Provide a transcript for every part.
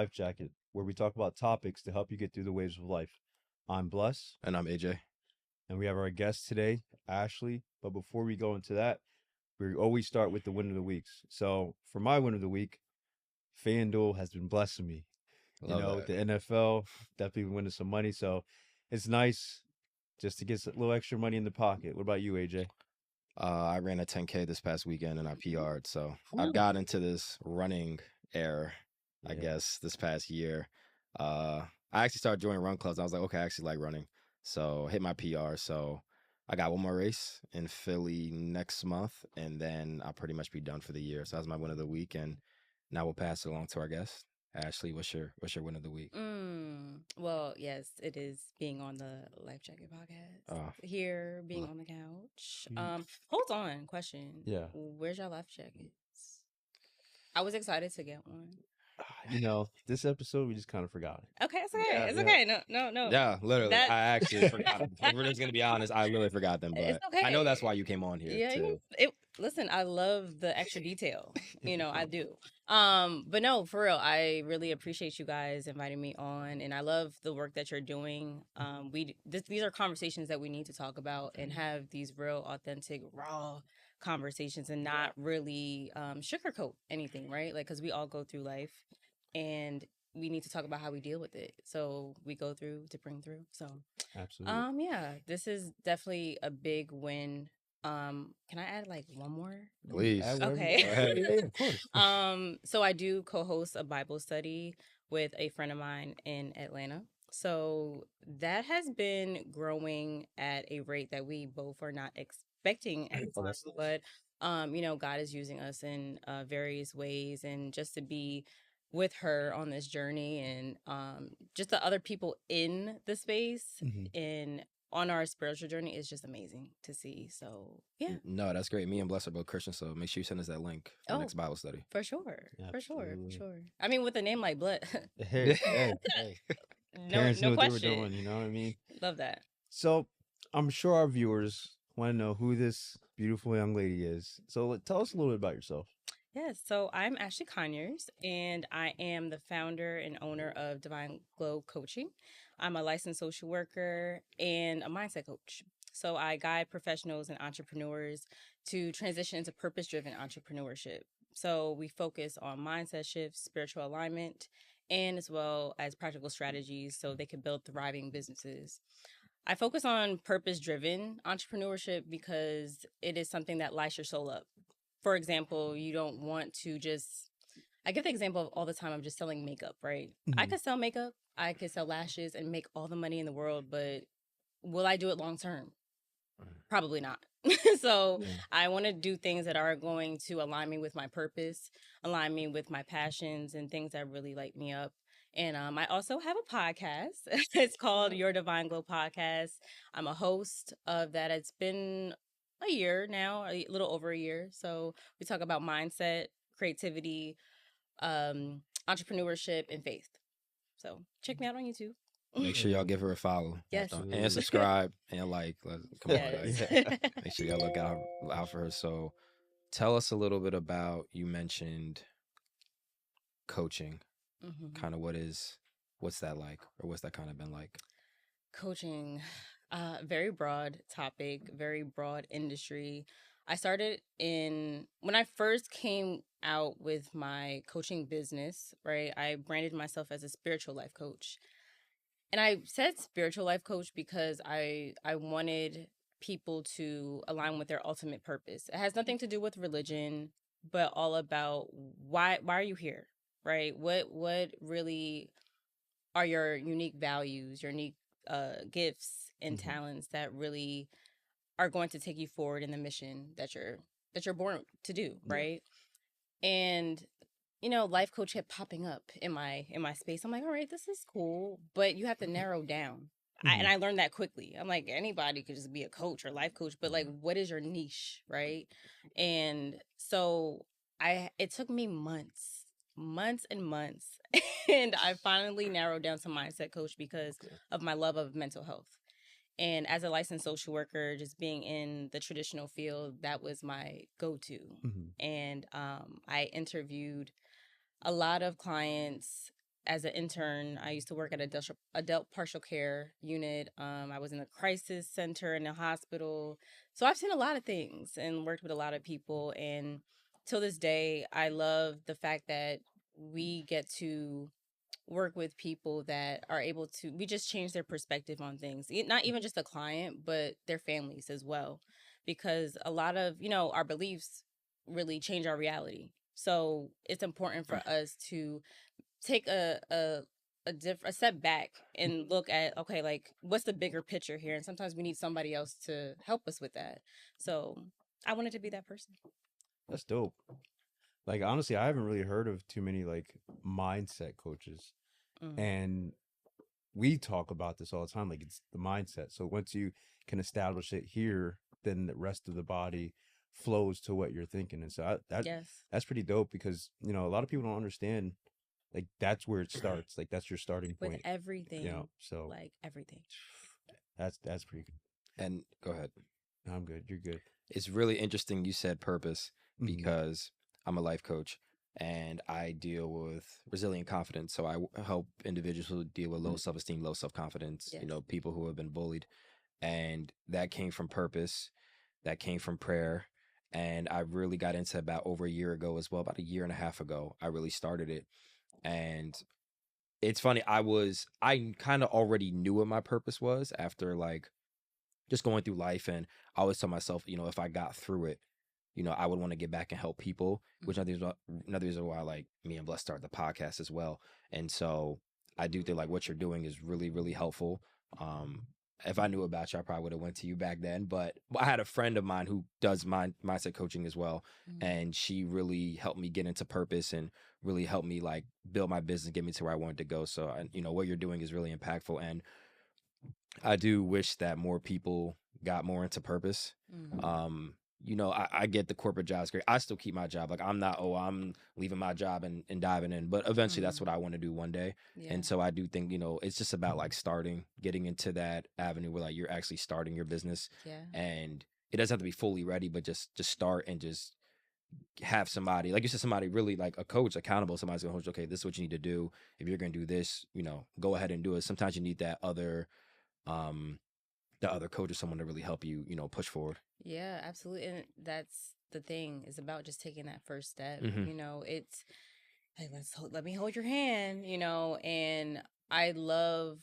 Life Jacket, where we talk about topics to help you get through the waves of life. I'm Bless, And I'm AJ. and we have our guest today, Ashley. But before we go into that, we always start with the win of the weeks. So for my win of the week, FanDuel has been blessing me. Love With that. the NFL, definitely winning some money. So it's nice just to get a little extra money in the pocket. What about you, AJ? I ran a 10K this past weekend and I PR'd. So I've got into this running era, I Yeah. guess, this past year. I actually started joining run clubs. I was like, okay, I actually like running. So hit my PR. So I got one more race in Philly next month, and then I'll pretty much be done for the year. So that's my win of the week. And now we'll pass it along to our guest. Ashley, what's your win of the week? Well, yes, it is being on the Life Jacket podcast. Here, being on the couch. Hold on, question. Yeah. Where's your life jackets? I was excited to get one. This episode we just kind of forgot it. Okay, it's okay. Yeah, it's yeah. okay. No. Yeah, literally. I actually forgot them. If we're just gonna be honest, I literally forgot them. But It's okay. I know that's why you came on here. Yeah, too. listen, I love the extra detail. I do. But no, for real, I really appreciate you guys inviting me on, and I love the work that you're doing. These are conversations that we need to talk about and have these real, authentic, raw conversations, and not really sugarcoat anything, right? Like, because we all go through life, and we need to talk about how we deal with it. So we go through to bring through. So Absolutely. yeah, this is definitely a big win. Can I add like one more? Please. Okay. Go ahead. Yeah, of course. So I do co-host a Bible study with a friend of mine in Atlanta. So that has been growing at a rate that we both are not expecting at the time, but God is using us in various ways, and just to be with her on this journey, and just the other people in the space and on our spiritual journey is just amazing to see. So yeah. No, that's great. Me and Bless are both Christians, so make sure you send us that link for the next Bible study. For sure. Absolutely. I mean, with a name like Blood. Hey. Parents knew no what they question. were doing, you know what I mean? Love that. So I'm sure our viewers want to know who this beautiful young lady is. So tell us a little bit about yourself. Yes, so I'm Ashley Conyers, and I am the founder and owner of Divine Glow Coaching. I'm a licensed social worker and a mindset coach. So I guide professionals and entrepreneurs to transition into purpose-driven entrepreneurship. So we focus on mindset shifts, spiritual alignment, and as well as practical strategies so they can build thriving businesses. I focus on purpose-driven entrepreneurship because it is something that lights your soul up. For example, you don't want to I give the example of all the time, I'm just selling makeup, right? I could sell makeup, I could sell lashes and make all the money in the world, but will I do it long term? Probably not. So I want to do things that are going to align me with my purpose, align me with my passions, and things that really light me up. And I also have a podcast. It's called Your Divine Glow Podcast. I'm a host of that. It's been a year now, a little over a year. So we talk about mindset, creativity, entrepreneurship, and faith. So check me out on YouTube. Make sure y'all give her a follow. Yes. And subscribe and like. Come on, Yes. guys. Make sure y'all look out for her. So tell us a little bit about, you mentioned coaching. Kind of what's that like, or what's that kind of been like? Coaching, very broad topic, very broad industry. I started when I first came out with my coaching business, right? I branded myself as a spiritual life coach. And I said spiritual life coach because I wanted people to align with their ultimate purpose. It has nothing to do with religion, but all about why are you here? Right? What really are your unique values, your unique gifts and talents that really are going to take you forward in the mission that you're born to do, right? And life coach kept popping up in my space. I'm like, all right, this is cool, but you have to narrow down. And I learned that quickly. I'm like, anybody could just be a coach or life coach, but like, what is your niche, right? And so it took me months and months, and I finally narrowed down to mindset coach because of my love of mental health. And as a licensed social worker, just being in the traditional field, that was my go-to. And I interviewed a lot of clients as an intern, I used to work at adult partial care unit. I was in a crisis center in the hospital. So I've seen a lot of things and worked with a lot of people. And till this day, I love the fact that we get to work with people that are able to, we just change their perspective on things. Not even just the client, but their families as well. Because a lot of, our beliefs really change our reality. So it's important for us to take a step back and look at, okay, like, what's the bigger picture here, and sometimes we need somebody else to help us with that. So I wanted to be that person. That's dope. Like honestly, I haven't really heard of too many like mindset coaches. Mm. And we talk about this all the time. Like it's the mindset. So once you can establish it here, then the rest of the body flows to what you're thinking. And so Yes, that's pretty dope because a lot of people don't understand. Like that's where it starts. Like that's your starting with point. everything, So like everything. that's pretty good. And go ahead. No, I'm good. You're good. It's really interesting you said purpose Mhm. because I'm a life coach and I deal with resilient confidence. So I help individuals who deal with low self-esteem, low self-confidence, Yes. people who have been bullied. And that came from purpose, that came from prayer. And I really got into about over a year ago as well, about a year and a half ago, I really started it. And it's funny, I kind of already knew what my purpose was after like just going through life. And I always tell myself, if I got through it, I would want to get back and help people, which another reason why like me and Bless started the podcast as well. And so I do think like what you're doing is really, really helpful. If I knew about you, I probably would have went to you back then. But I had a friend of mine who does mindset coaching as well. And she really helped me get into purpose and really helped me like build my business, get me to where I wanted to go. So, what you're doing is really impactful. And I do wish that more people got more into purpose. I get the corporate job's great. I still keep my job. Like I'm leaving my job and diving in. But eventually that's what I want to do one day. Yeah. And so I do think, it's just about like getting into that avenue where like you're actually starting your business. Yeah. And it doesn't have to be fully ready, but just start and just have somebody, like you said, somebody really like a coach accountable. Somebody's gonna hold you, okay, this is what you need to do. If you're gonna do this, go ahead and do it. Sometimes you need that other the other coach or someone to really help you, push forward. Yeah, absolutely. And that's the thing, is about just taking that first step. It's like, let me hold your hand, and I love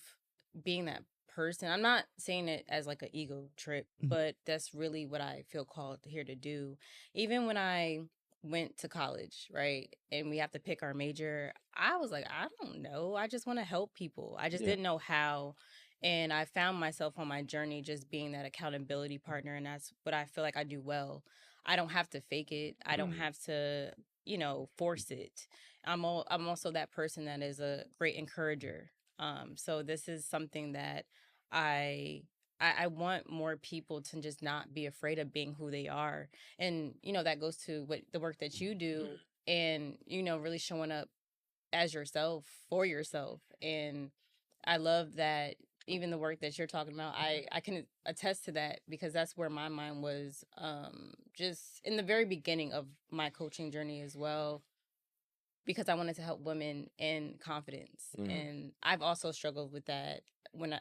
being that person. I'm not saying it as like an ego trip, but that's really what I feel called here to do. Even when I went to college, right, and we have to pick our major, I was like, I don't know. I just want to help people. I just didn't know how. And I found myself on my journey just being that accountability partner. And that's what I feel like I do well. I don't have to fake it. I don't have to, force it. I'm also that person that is a great encourager. So this is something that I want more people to just not be afraid of being who they are. And, that goes to what the work that you do, and, really showing up as yourself for yourself. And I love that even the work that you're talking about, I can attest to that, because that's where my mind was, just in the very beginning of my coaching journey as well, because I wanted to help women in confidence. And I've also struggled with that when I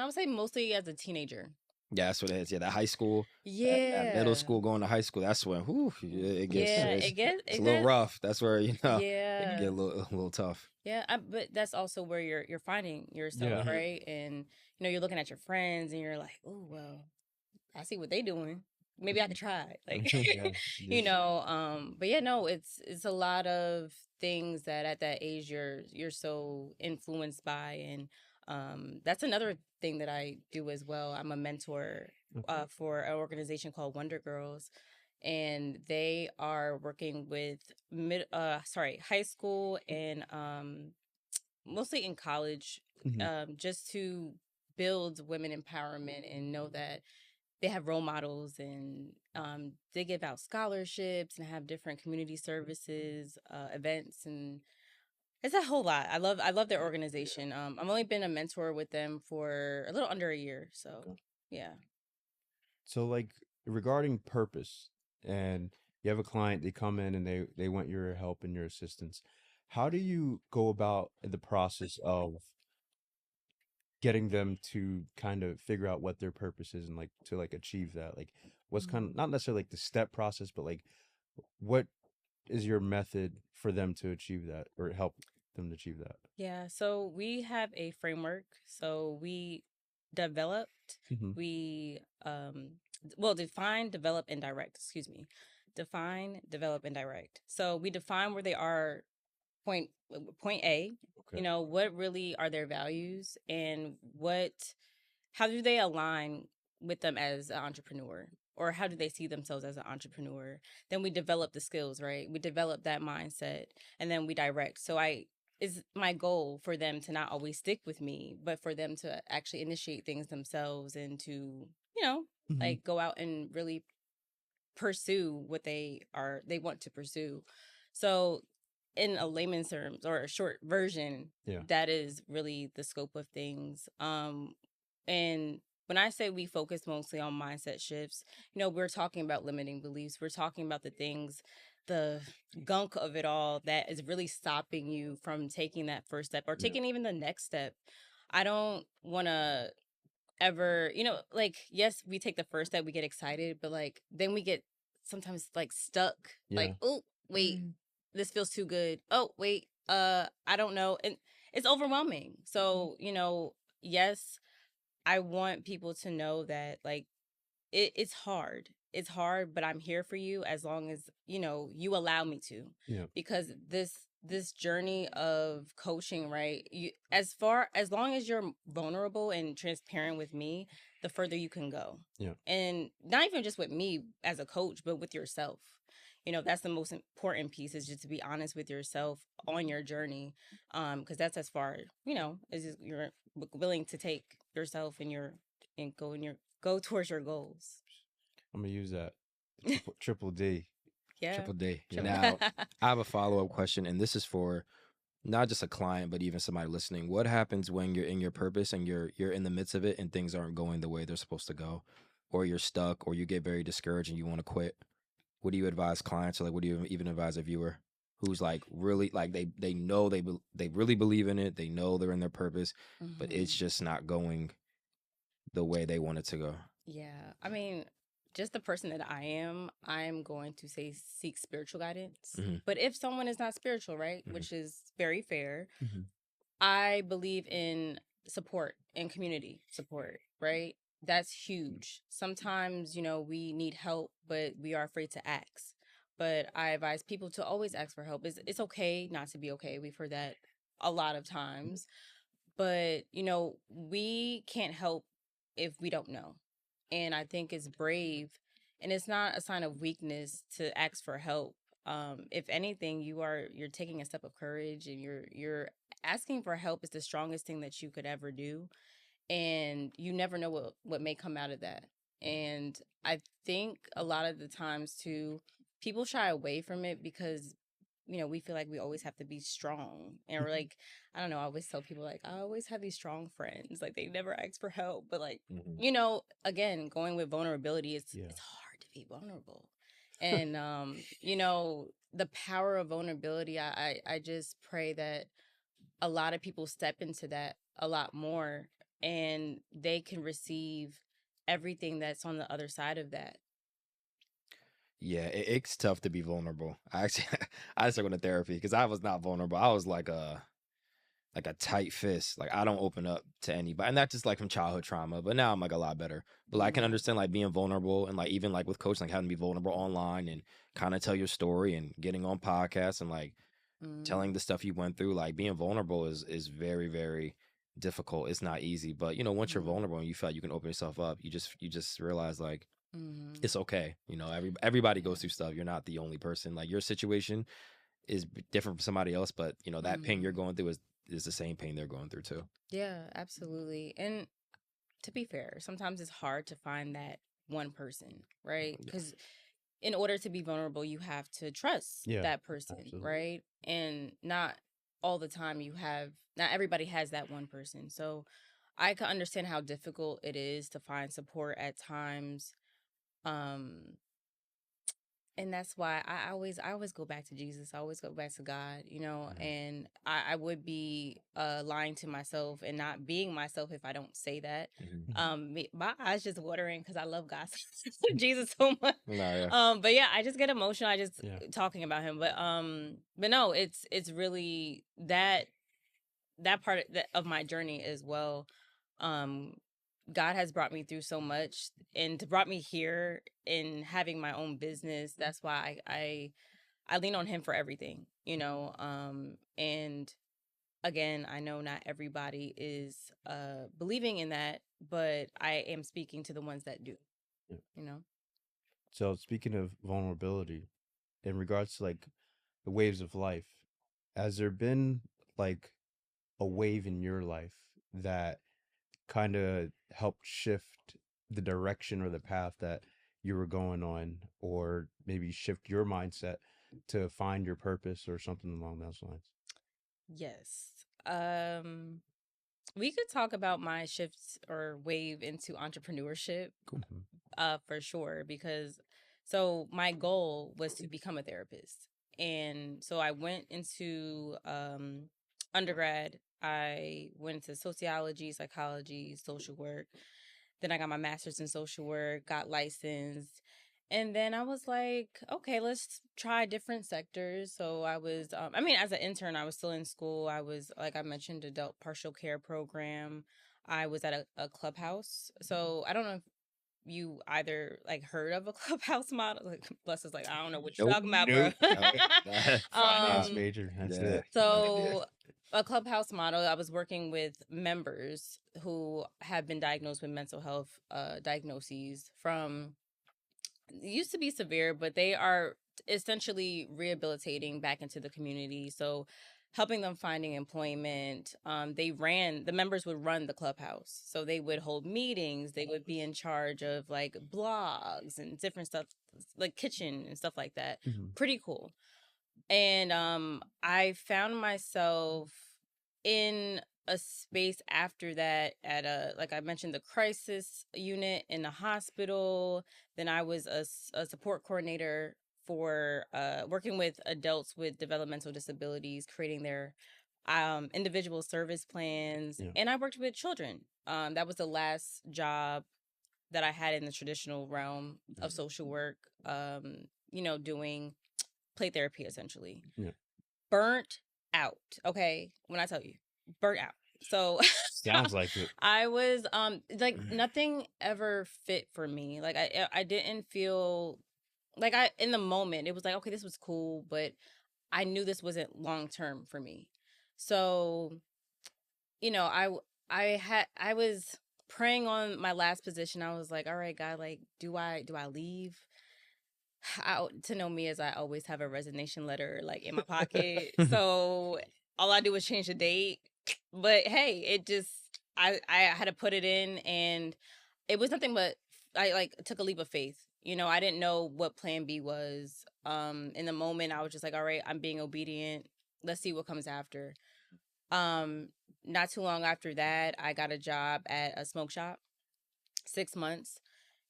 would say mostly as a teenager. Yeah, that's what it is. Yeah, that high school, that middle Yeah. school, going to high school. That's when, it gets, Yeah, it's a little rough. That's where it can Yeah. get a little tough. Yeah, but that's also where you're finding yourself, Yeah. right? And you're looking at your friends and you're like, oh well, I see what they doing. Maybe I could try. Like, but yeah, no, it's a lot of things that at that age you're so influenced by. And that's another thing that I do as well. I'm a mentor for an organization called Wonder Girls, and they are working with high school and mostly in college, just to build women empowerment and know that they have role models. And they give out scholarships and have different community services, events, and it's a whole lot. I love their organization. I've only been a mentor with them for a little under a year, so yeah. So like regarding purpose, and you have a client, they come in and they want your help and your assistance. how do you go about the process of getting them to kind of figure out what their purpose is and like to like achieve that? Like what's kind of not necessarily like the step process, but like what is your method for them to achieve that or help them to achieve that? Yeah, so we have a framework. So we developed, Hmm. we well, define, develop, and direct. Excuse me. Define, develop, and direct. So we define where they are point A, Okay. what really are their values and how do they align with them as an entrepreneur, or how do they see themselves as an entrepreneur? Then we develop the skills, right? We develop that mindset, and then we direct. So I is my goal for them to not always stick with me, but for them to actually initiate things themselves and to, Hmm. like go out and really pursue what they want to pursue. So in a layman's terms or a short version, Yeah. that is really the scope of things. And when I say we focus mostly on mindset shifts, we're talking about limiting beliefs. We're talking about the things, the gunk of it all that is really stopping you from taking that first step or Yeah. taking even the next step. I don't want to ever, like, yes, we take the first step, we get excited, but like then we get sometimes like stuck, like, Yeah. oh, wait, this feels too good. Oh, wait, I don't know. And it's overwhelming. So, yes, I want people to know that like it's hard. It's hard, but I'm here for you as long as, you allow me to. Yeah. Because this journey of coaching, right? As long as you're vulnerable and transparent with me, the further you can go. Yeah. And not even just with me as a coach, but with yourself. That's the most important piece, is just to be honest with yourself on your journey. Because that's as far, as you're willing to take yourself and go towards your goals. I'm gonna use that. Triple D. Yeah. Triple D. Yeah. Now, I have a follow up question, and this is for not just a client, but even somebody listening. What happens when you're in your purpose and you're in the midst of it and things aren't going the way they're supposed to go, or you're stuck, or you get very discouraged and you want to quit? What do you advise clients, or like what do you even advise a viewer who's like really like they know they really believe in it, they know they're in their purpose, but it's Mhm. just not going the way they want it to go? Yeah. I mean, just the person that I'm going to say seek spiritual guidance. Hmm. But if someone is not spiritual, right, Hmm. which is very fair, Hmm. I believe in support and community support, right? That's huge. Sometimes, we need help, but we are afraid to ask. But I advise people to always ask for help. It's okay not to be okay. We've heard that a lot of times. But, we can't help if we don't know. And I think it's brave and it's not a sign of weakness to ask for help. If anything, you're taking a step of courage, and you're asking for help is the strongest thing that you could ever do. And you never know what may come out of that. And I think a lot of the times too, people shy away from it because we feel like we always have to be strong. And we're like, I don't know, I always tell people like, I always have these strong friends. Like they never ask for help. But like, Hmm. again, going with vulnerability, Yeah. it's hard to be vulnerable. And the power of vulnerability, I just pray that a lot of people step into that a lot more, and they can receive everything that's on the other side of that. Yeah, it's tough to be vulnerable. I actually I started going to therapy because I was not vulnerable. I was like a tight fist. Like I don't open up to anybody, and that's just like from childhood trauma. But now I'm like a lot better. But like, I can Yeah. understand like being vulnerable, and like even like with coaching, like having to be vulnerable online and kind of tell your story and getting on podcasts and like Mm, telling the stuff you went through. Like being vulnerable is very very difficult. It's not easy, but once you're mm, vulnerable and you feel like you can open yourself up, you just realize like mm. it's okay. Everybody Yeah. goes through stuff. You're not the only person. Like your situation is different from somebody else, but that pain you're Mm. going through is the same pain they're going through too. Yeah, absolutely. And to be fair, sometimes it's hard to find that one person, right? Yeah. Because in order to be vulnerable, you have to trust Yeah. that person, Absolutely. right? And not all the time not everybody has that one person. So I can understand how difficult it is to find support at times. Um, and that's why I always go back to Jesus. I always go back to God, Mhm. and I would be lying to myself and not being myself if I don't say that. Mhm. My eyes just watering because I love God, Jesus so much. No, yeah. But yeah, I just get emotional. I just Yeah. talking about him, but no, it's really that part of my journey as well. Um, God has brought me through so much and to brought me here in having my own business. That's why I lean on him for everything, and again, I know not everybody is believing in that, but I am speaking to the ones that do, Yeah. you know. So speaking of vulnerability, in regards to like the waves of life, has there been like a wave in your life that kind of helped shift the direction or the path that you were going on, or maybe shift your mindset to find your purpose or something along those lines? Yes. Um we could talk about my shift or wave into entrepreneurship, Cool. for sure, because so my goal was to become a therapist. And so I went into undergrad. I went into sociology, psychology, social work. Then I got my master's in social work, got licensed. And then I was like, okay, let's try different sectors. So I was, as an intern, I was still in school. I was, like I mentioned, adult partial care program. I was at a clubhouse. So I don't know if you either like heard of a clubhouse model. Like, Bless is like, I don't know what you're Nope. talking about, bro. Nope. Finance um, major. That's Yeah. it. so a clubhouse model, I was working with members who have been diagnosed with mental health diagnoses from used to be severe, but they are essentially rehabilitating back into the community. So helping them finding employment. The members would run the clubhouse. So they would hold meetings. They would be in charge of like blogs and different stuff, like kitchen and stuff like that. Mhm. Pretty cool. And I found myself in a space after that at like I mentioned, the crisis unit in the hospital. Then I was a support coordinator for working with adults with developmental disabilities, creating their individual service plans. Yeah. And I worked with children. That was the last job that I had in the traditional realm of social work, doing play therapy essentially. Yeah. Burnt out. Okay. When I tell you, burnt out. So Sounds like it. I was like nothing ever fit for me. Like I didn't feel like I in the moment it was like, okay, this was cool, but I knew this wasn't long term for me. So, I was praying on my last position. I was like, all right, God, like, do I leave? To know me as I always have a resignation letter like in my pocket. So all I do is change the date. But hey, it just I had to put it in, and it was nothing but I like took a leap of faith. I didn't know what plan B was. In the moment I was just like, all right, I'm being obedient. Let's see what comes after. Um Not too long after that, I got a job at a smoke shop, 6 months,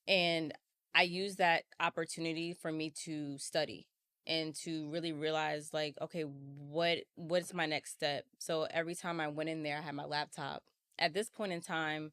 and I used that opportunity for me to study and to really realize like, okay, what's my next step? So every time I went in there, I had my laptop. At this point in time,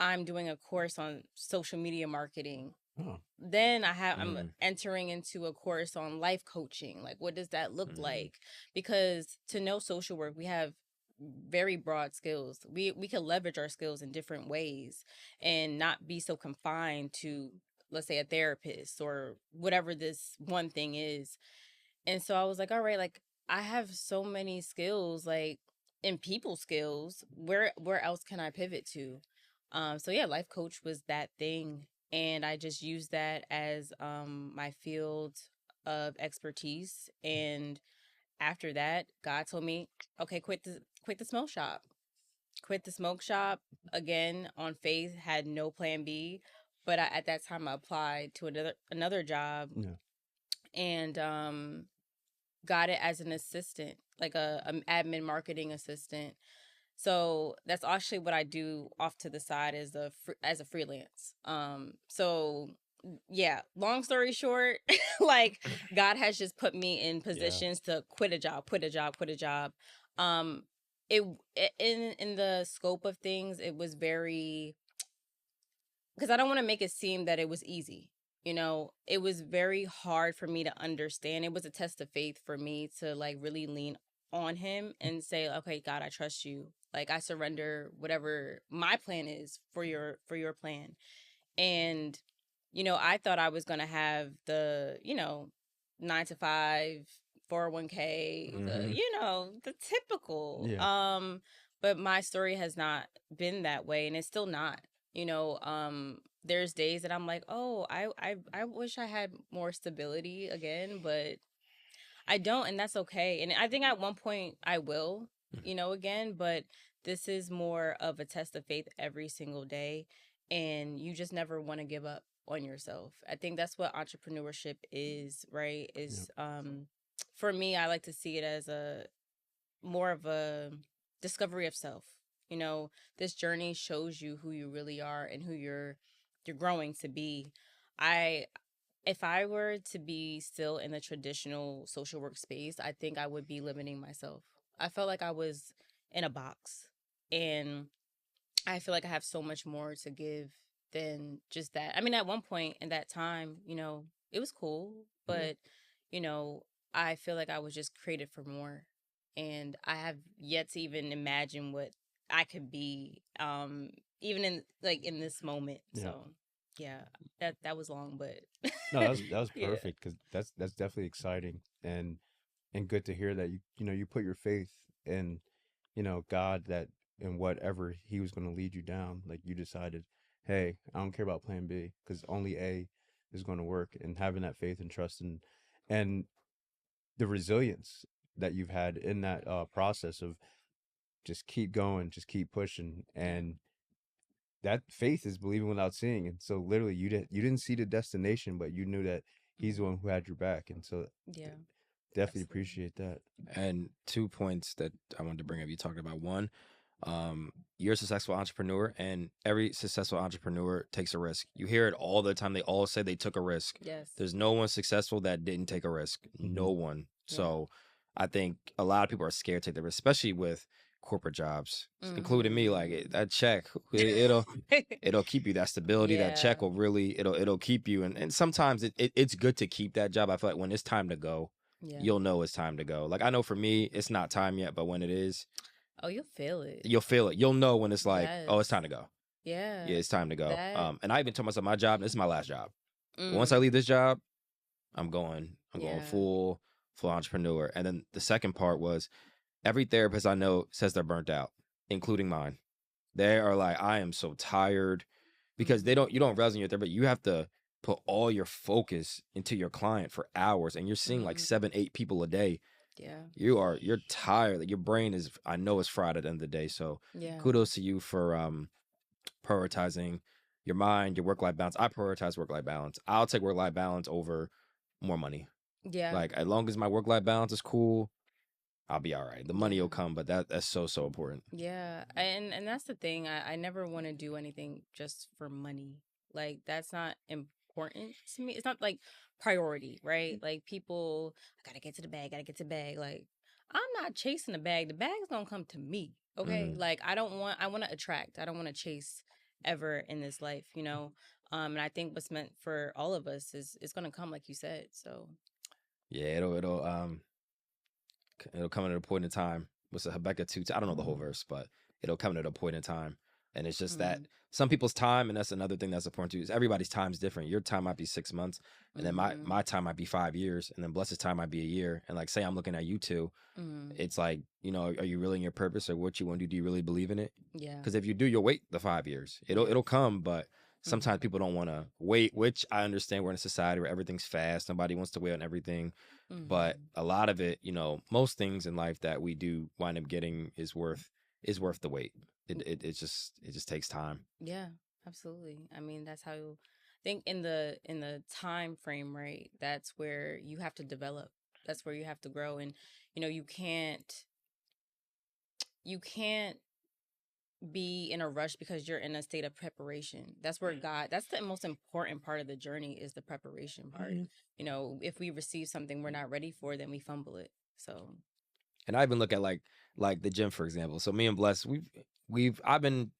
I'm doing a course on social media marketing. Oh. Then I'm Mm. entering into a course on life coaching. Like, what does that look Mm. like? Because to know social work, we have very broad skills. We can leverage our skills in different ways and not be so confined to, let's say, a therapist or whatever this one thing is. And so I was like, all right, like I have so many skills, like in people skills. Where else can I pivot to? So yeah, life coach was that thing, and I just used that as my field of expertise. And after that, God told me, okay, quit the smoke shop. Quit the smoke shop again on faith, had no plan B. But at that time I applied to another job, Yeah. and got it as an assistant, like a admin marketing assistant. So that's actually what I do off to the side as a freelance. So yeah, long story short, like God has just put me in Yeah. positions to quit a job, quit a job, quit a job. Um, in the scope of things, it was very, because I don't want to make it seem that it was easy. You know, it was very hard for me to understand. It was a test of faith for me to like really lean on him and say, "Okay, God, I trust you. Like I surrender whatever my plan is for your plan." And I thought I was going to have the, 9 to 5, 401k, Mm-hmm. the typical. Yeah. But my story has not been that way, and it's still not. There's days that I'm like, "Oh, I wish I had more stability again," but I don't, and that's okay. And I think at one point I will, again, but this is more of a test of faith every single day, and you just never want to give up on yourself. I think that's what entrepreneurship is, right? Yeah. Is for me, I like to see it as a more of a discovery of self. This journey shows you who you really are and who you're growing to be. I If I were to be still in the traditional social work space, I think I would be limiting myself. I felt like I was in a box, and I feel like I have so much more to give than just that. I mean, at one point in that time, it was cool, Yeah. but you know, I feel like I was just created for more, and I have yet to even imagine what I could be, even in this moment. Yeah. So, yeah, that was long, but No, that was yeah. perfect because that's definitely exciting and good to hear that you put your faith in God, that in whatever He was going to lead you down, like you decided, hey, I don't care about Plan B because only A is going to work, and having that faith and trust and the resilience that you've had in that process of just keep going, just keep pushing, Yeah. and that faith is believing without seeing. And so literally you didn't see the destination, but you knew that He's the Mhm. one who had your back, and so Yeah, definitely absolutely. appreciate that. And 2 points that I wanted to bring up. You talked about one, you're a successful entrepreneur, and every successful entrepreneur takes a risk. You hear it all the time. They all say they took a risk. Yes. There's no one successful that didn't take a risk. Hmm. No one. Yeah. So I think a lot of people are scared to take the risk, especially with corporate jobs, including me. Like that check, it'll keep you, that stability. That Yeah. check will really it'll keep you. And sometimes it's good to keep that job. I feel like when it's time to go, Yeah. you'll know it's time to go. Like I know for me, it's not time yet, but when it is, Oh, you'll feel it. you'll feel it. You'll know when it's like, oh, it's Yes. time to go. Yeah. Yeah, it's time to go. That. And I even told myself my job, this is my last job. Once I Mm, leave this job, I'm going yeah. full entrepreneur. And then the second part was every therapist I know says they're burnt out, including mine. They are like, I am so tired, because Mhm. you don't realize in your therapy, you have to put all your focus into your client for hours, and you're seeing like Mhm. 7, 8 people a day. Yeah. You're tired. Like your brain is, I know, it's fried at the end of the day. So Yeah. kudos to you for prioritizing your mind, your work life balance. I prioritize work life balance. I'll take work life balance over more money. Yeah. Like as long as my work life balance is cool, I'll be all right. The money Yeah. will come, but that's so important. Yeah. And that's the thing. I never want to do anything just for money. Like that's not important to me. It's not like priority, right? Like people, I gotta get to the bag, gotta get to the bag. Like I'm not chasing the bag. The bag's gonna come to me. Okay. Mm. Like I want to attract. I don't want to chase ever in this life. And I think what's meant for all of us is gonna come, like you said. So Yeah, it'll come at a point in time. What's it, Habakkuk 2? I don't know the whole verse, but it'll come at a point in time. And it's just that mm, some people's time, and that's another thing that's important too, is everybody's time is different. Your time might be 6 months, and then my mm, my time might be 5 years, and then Bless's time might be a year. And like say I'm looking at you two, mm, it's like, are you really in your purpose, or what you want to do? Do you really believe in it? yeah. Because if you do, you'll wait the 5 years. It'll Yeah. it'll come, but sometimes Mm-hmm. people don't want to wait, which I understand. We're in a society where everything's fast. Nobody wants to wait on everything. But Mm-hmm. a lot of it, most things in life that we do wind up getting is worth the wait. It just takes time. Yeah, absolutely. I mean, that's how you think in the time frame, right? That's where you have to develop. That's where you have to grow, and you can't be in a rush because you're in a state of preparation. That's where that's the most important part of the journey, is the preparation part. You know, if we receive something we're not ready for, then we fumble it. So, And I even look at like the gym, for example. So me and Bless, I've been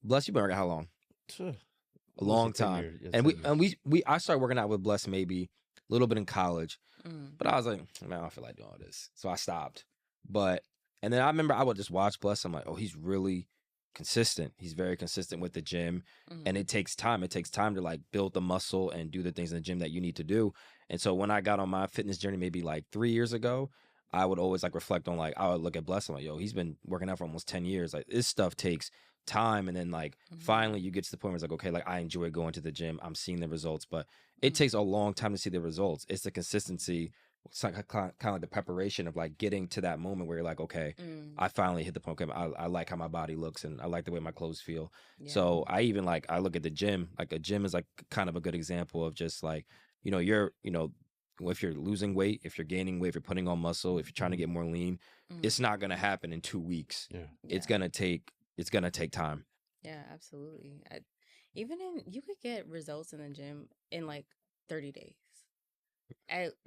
Bless. You've been working how long? Tuh. A Almost long 10 time. years. Yeah, And 10 years. I started working out with Bless maybe a little bit in college, mm, but I was like, man, I don't feel like doing all this, so I stopped. But and then I remember I would just watch Bless. I'm like, oh, he's really consistent. He's very consistent with the gym, and mm, it takes time. It takes time to like build the muscle and do the things in the gym that you need to do. And so when I got on my fitness journey, maybe like 3 years ago, I would always like reflect on, like, I would look at Bless. I'm like, yo, he's been working out for almost 10 years. Like, this stuff takes time. And then like finally you get to the point where it's like, okay, like I enjoy going to the gym. I'm seeing the results, but it takes a long time to see the results. It's the consistency. It's like kind of like the preparation of like getting to that moment where you're like, okay, mm, I finally hit the point. Okay, I like how my body looks and I like the way my clothes feel. yeah. So I even like, I look at the gym, like a gym is like kind of a good example of just like, if you're losing weight, if you're gaining weight, if you're putting on muscle, if you're trying to get more lean, Mm, it's not going to happen in 2 weeks. Yeah. It's yeah. going to take time. Yeah, absolutely. Even in you could get results in the gym in like 30 days.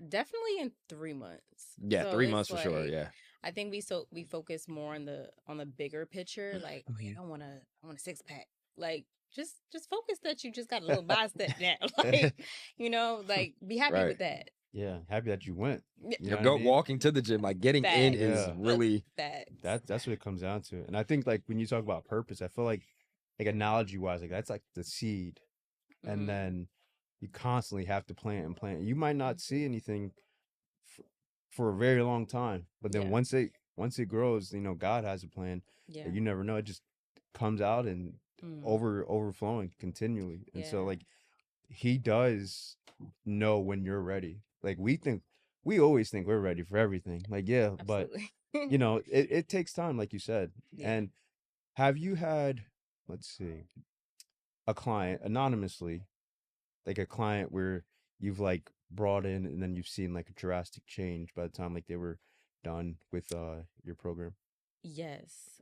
Definitely in 3 months. Yeah, So 3 months it's for sure. like, Yeah. I think we focus more on the bigger picture. Like, okay, I want a six pack. Like, just focus that you just got a little bicep now. Like, like be happy Right. with that. Yeah. Happy that you went. Yeah, You know what I Go mean? walking to the gym, like getting in Facts. is Yeah. really Facts. That's what it comes down to. And I think like when you talk about purpose, I feel like analogy wise, like that's like the seed. And Mm, then you constantly have to plant and plant. You might not see anything for a very long time, but then yeah. once it grows, God has a plan Yeah. that you never know. It just comes out and Mm, overflowing continually. And so yeah. like he does know when you're ready. Like we always think we're ready for everything. Like, yeah, but Absolutely. it takes time, like you said. Yeah. And have you had, let's see, a client anonymously, like a client where you've like brought in and then you've seen like a drastic change by the time like they were done with your program? Yes,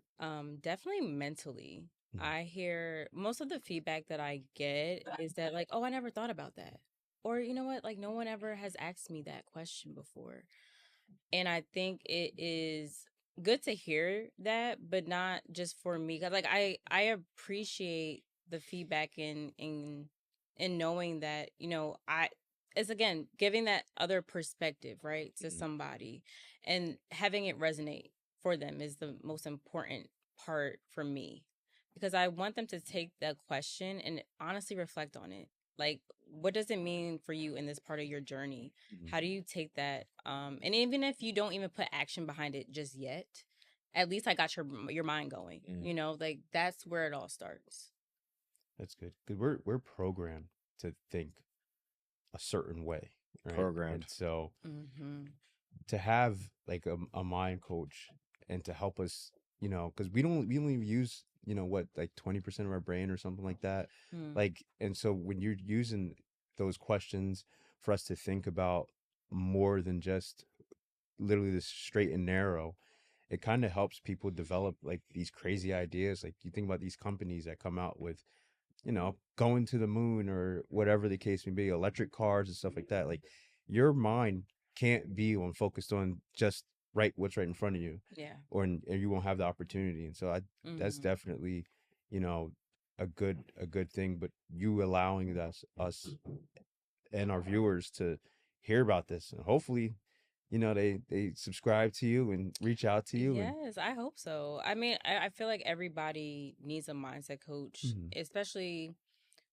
definitely mentally. Mhm. I hear most of the feedback that I get is that, like, oh, I never thought about that. Or, you know what, like, no one ever has asked me that question before. And I think it is good to hear that, but not just for me. Cause like I appreciate the feedback in knowing that, it's again giving that other perspective, right, to Mhm. somebody and having it resonate for them is the most important part for me. Because I want them to take that question and honestly reflect on it. Like, what does it mean for you in this part of your journey? Mhm. How do you take that? And even if you don't even put action behind it just yet, at least I got your mind going. Like that's where it all starts. That's good. Because we're programmed to think a certain way, right? And programmed. so Mm-hmm. to have like a mind coach and to help us, because we only use, what, like 20% of our brain or something like that. Mm. Like, and so when you're using those questions for us to think about more than just literally this straight and narrow, it kind of helps people develop like these crazy ideas. Like you think about these companies that come out with, going to the moon or whatever the case may be, electric cars and stuff like that. Like your mind can't be on focused on just what's right in front of you, Yeah. and you won't have the opportunity. And so that's Mm-hmm. definitely, you know, a good thing. But you allowing us and our viewers to hear about this, and hopefully, they subscribe to you and reach out to you and. Yes, I hope so. I mean, I feel like everybody needs a mindset coach, Mhm. especially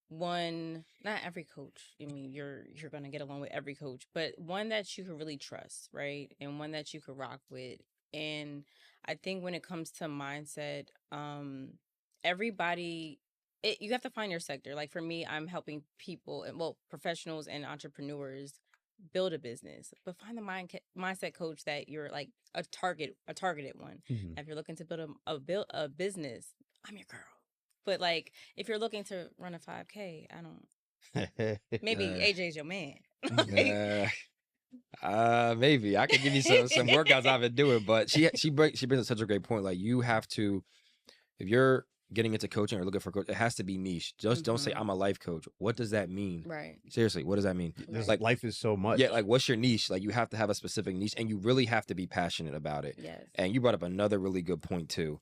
one, not every coach. I mean, you're gonna get along with every coach, but one that you can really trust, right? And one that you could rock with. And I think when it comes to mindset, everybody you have to find your sector. Like for me, I'm helping people and well, professionals and entrepreneurs build a business, but find the mindset coach that you're like a targeted one. Mhm. If you're looking to build a business, I'm your girl. But like if you're looking to run a 5K, I don't. Maybe Uh, AJ's your man. Like, uh, maybe I could give you some workouts I've been doing, but she brings up such a great point. Like you have to if you're getting into coaching or looking for coach, it has to be niche. Just don't say Mhm. I'm a life coach. What does that mean? Right. Seriously, what does that mean? There's Like, life is so much. yeah, like what's your niche? Like you have to have a specific niche, and you really have to be passionate about it. Yes. And you brought up another really good point too.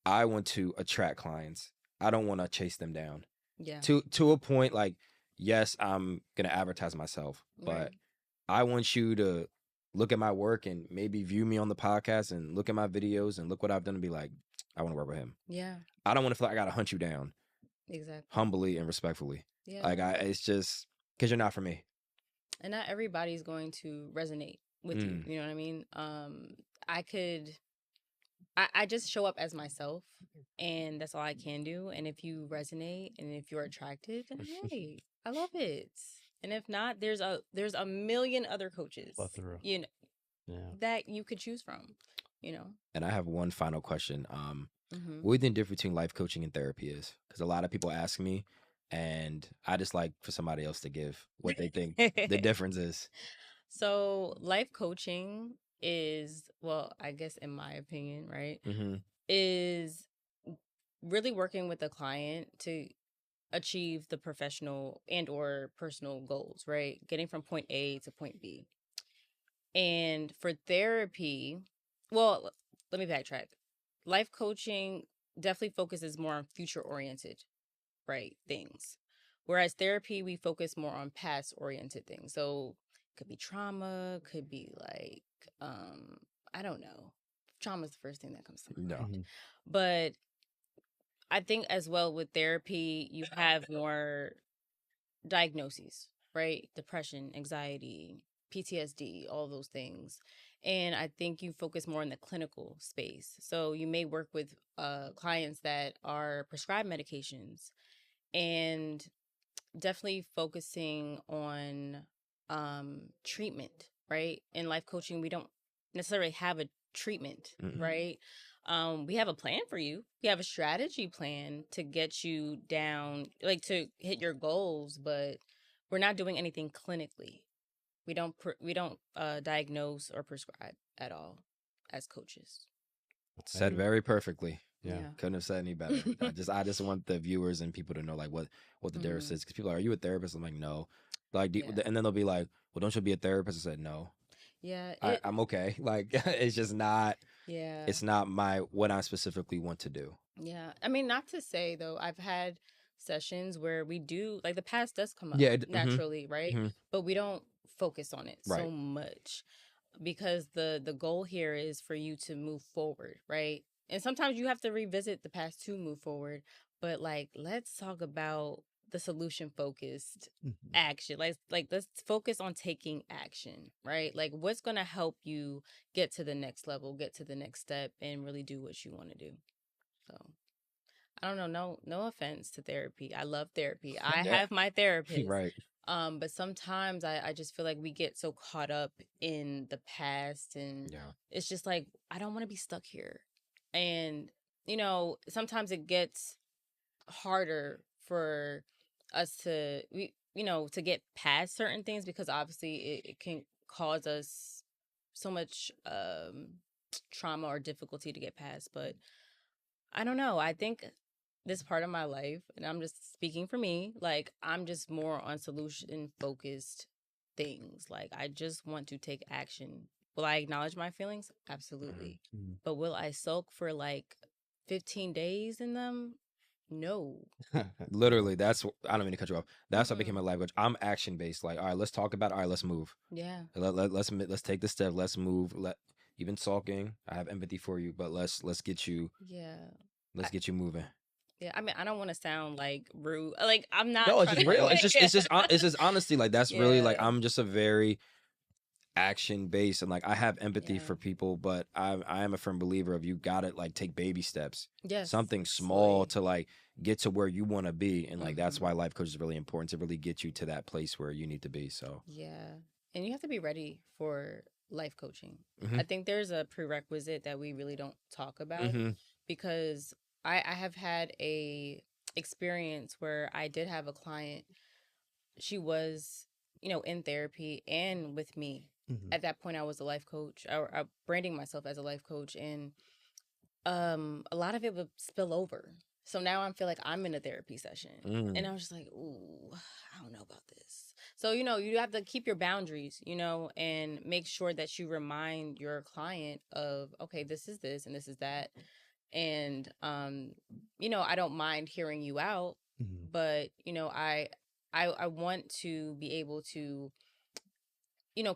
I want to attract clients. I don't want to chase them down. Yeah. To a point, like, yes, I'm gonna advertise myself, but Right. I want you to look at my work and maybe view me on the podcast and look at my videos and look what I've done and be like, I want to work with him. Yeah. I don't want to feel like I gotta hunt you down Exactly. humbly and respectfully. Yeah. Like it's just because you're not for me. And not everybody's going to resonate with you. You know what I mean? I just show up as myself, and that's all I can do. And if you resonate and if you're attracted, then hey, I love it. And if not, there's a million other coaches, Plethora. you know, Yeah. that you could choose from, you know. And I have one final question. Mhm. What do you think the difference between life coaching and therapy is? Because a lot of people ask me, and I just like for somebody else to give what they think the difference is. So life coaching is, well, I guess in my opinion, right, Mm-hmm. is really working with the client to achieve the professional and or personal goals, right? Getting from point A to point B. And for therapy, well, let me backtrack. Life coaching definitely focuses more on future oriented, right, things. Whereas therapy, we focus more on past oriented things. So could be trauma, could be like I don't know. Trauma is the first thing that comes to mind. No. Mhm. But I think as well with therapy, you have more diagnoses, right? Depression, anxiety, PTSD, all those things. And I think you focus more in the clinical space. So you may work with clients that are prescribed medications and definitely focusing on treatment, right? In life coaching, we don't necessarily have a treatment, Mm-mm. right? We have a plan for you. We have a strategy plan to get you down, like to hit your goals, but we're not doing anything clinically. We don't diagnose or prescribe at all as coaches. Said Hey. very perfectly. Yeah. Couldn't have said any better. I just want the viewers and people to know like what the difference is. Because people are you a therapist? I'm like, no. Like, Yeah. and then they'll be like, well, don't you be a therapist? I said, no. Yeah. I'm okay. Like, it's just not. Yeah. It's not what I specifically want to do. Yeah. I mean, not to say though, I've had sessions where we do like the past does come up Yeah, naturally, right? Mhm. But we don't focus on it so Right. much because the goal here is for you to move forward, right? And sometimes you have to revisit the past to move forward, but like let's talk about the solution focused Mhm. action. Like let's focus on taking action, right? Like what's going to help you get to the next level, get to the next step and really do what you want to do. So I don't know. No offense to therapy. I love therapy. I Yeah. have my therapist. Right. But sometimes I just feel like we get so caught up in the past and Yeah. it's just like I don't want to be stuck here. And you know, sometimes it gets harder for us to to get past certain things because obviously it can cause us so much trauma or difficulty to get past. But I don't know. I think this part of my life, and I'm just speaking for me, like I'm just more on solution focused things. Like I just want to take action. Will I acknowledge my feelings? Absolutely. Mhm. But will I sulk for like 15 days in them? No. Literally, I don't mean to cut you off. That's how I Mm-mm. became a life coach. I'm action based. Like, all right, let's talk about it. All right, let's move. Yeah. Let's take the step. Let's move. Even sulking, I have empathy for you, but let's get you Yeah. get you moving. Yeah. I mean, I don't want to sound like rude. Like I'm not No, it's trying just to real. It's just honesty. Like that's really like Yeah. I'm just a very action based and like I have empathy Yeah. for people, but I am a firm believer of you gotta like take baby steps. Yes. Something small absolutely. to like get to where you want to be. And like that's Mhm. why life coach is really important to really get you to that place where you need to be. So Yeah. And you have to be ready for life coaching. Mhm. I think there's a prerequisite that we really don't talk about Mhm. because I have had a experience where I did have a client. She was, in therapy and with me. Mhm. At that point, I was a life coach, or branding myself as a life coach. And a lot of it would spill over. So now I feel like I'm in a therapy session. And Mm. I was just like, ooh, I don't know about this. So, you have to keep your boundaries, and make sure that you remind your client of, okay, this is this and this is that. And, I don't mind hearing you out, Mhm. but, I want to be able to,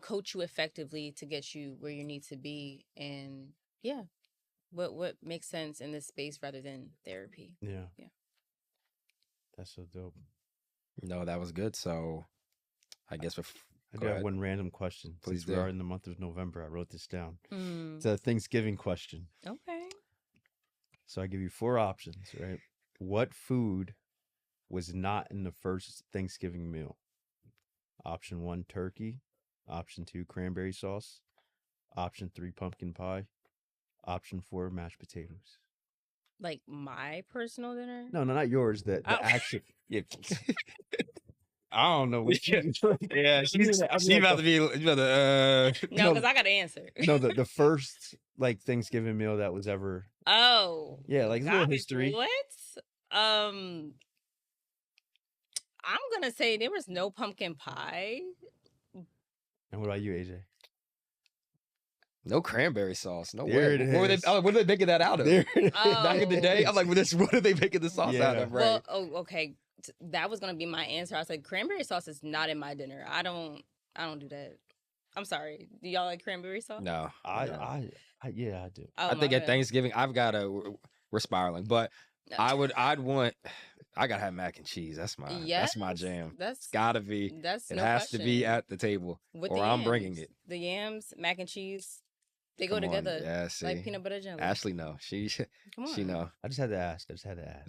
coach you effectively to get you where you need to be. And yeah, what makes sense in this space rather than therapy. Yeah, Yeah. that's so dope. No, that was good. So I guess I go do have ahead. one random question. Please Since we do. are in the month of November, I wrote this down. Mm, It's a Thanksgiving question. okay. So I give you 4 options, right? What food was not in the first Thanksgiving meal? Option 1, turkey. Option 2, cranberry sauce. Option 3, pumpkin pie. Option 4, mashed potatoes. Like my personal dinner? No, no, not yours. The Oh. actual. Yeah. I don't know what you. Yeah, she's about to be. No, No. because I got to answer. No, the first like Thanksgiving meal that was ever. Oh. Yeah, like a little gosh, history. What? I'm going to say there was no pumpkin pie. And what about you, AJ? No cranberry sauce. No There way. it What were they? is. What are they making that out of? There it Oh. Back in the day, I'm like, what are they making the sauce out Yeah. of? Right. Well, okay. That was going to be my answer. I said cranberry sauce is not in my dinner. I don't do that. I'm sorry. Do y'all like cranberry sauce? No. I yeah, I do. Oh, I think my at bad. Thanksgiving, we're spiraling, but I gotta have mac and cheese. That's my jam. That's It's gotta be. It no has to be question. at the table, With or the I'm bringing yams. it. The yams, mac and cheese, they go Come on. together Yeah, see. like peanut butter jelly. Ashley, no, she Come on. know. I just had to ask.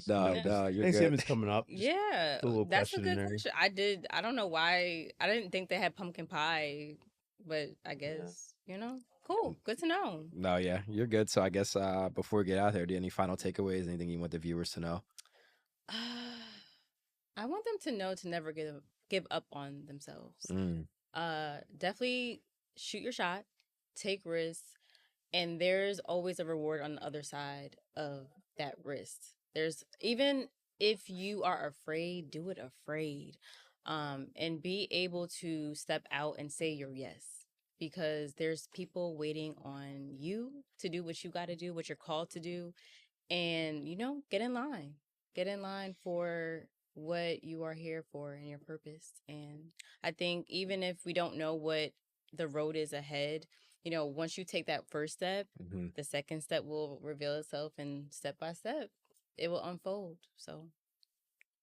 No, Yeah. no, you're Thanksgiving's good. coming up. Just Yeah, a little that's a question in good there. question. I don't know why. I didn't think they had pumpkin pie, but I guess, Cool. Good to know. No, yeah, you're good. So I guess before we get out there, do you have any final takeaways? Anything you want the viewers to know? I want them to know to never give up on themselves. Mm. Definitely shoot your shot, take risks, and there's always a reward on the other side of that risk. There's even if you are afraid, do it afraid, and be able to step out and say your yes, because there's people waiting on you to do what you got to do, what you're called to do, and get in line. Get in line for what you are here for and your purpose. And I think even if we don't know what the road is ahead, once you take that first step, Mm-hmm. the second step will reveal itself, and step by step, it will unfold. So,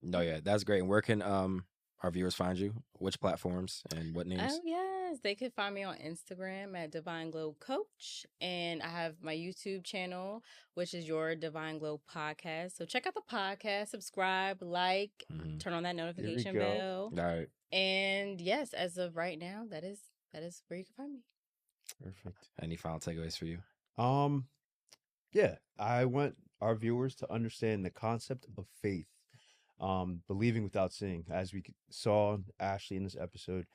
No, yeah, that's great. And where can our viewers find you? Which platforms and what names? oh yes, they could find me on Instagram at Divine Glow Coach, and I have my YouTube channel, which is Your Divine Glow Podcast. So check out the podcast, subscribe, like, Mhm. turn on that notification go. bell. All right. And yes, as of right now, that is where you can find me. Perfect. Any final takeaways for you? Yeah, I want our viewers to understand the concept of faith. Believing without seeing. As we saw Ashley in this episode,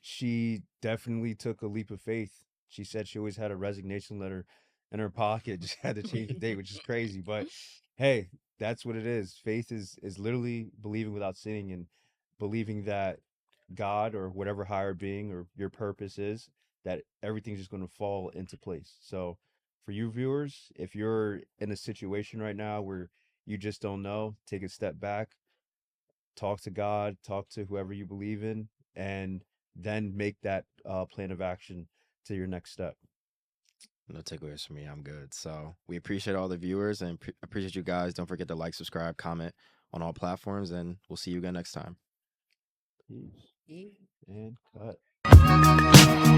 she definitely took a leap of faith. She said she always had a resignation letter in her pocket, just had to change the date, which is crazy. But hey, that's what it is. Faith is literally believing without seeing, and believing that God or whatever higher being or your purpose is, that everything's just going to fall into place. So for you viewers, if you're in a situation right now where you just don't know, take a step back, talk to God, talk to whoever you believe in, and then make that plan of action to your next step. No takeaways for me. I'm good. So we appreciate all the viewers and appreciate you guys. Don't forget to like, subscribe, comment on all platforms, and we'll see you again next time. Peace Yeah. and cut.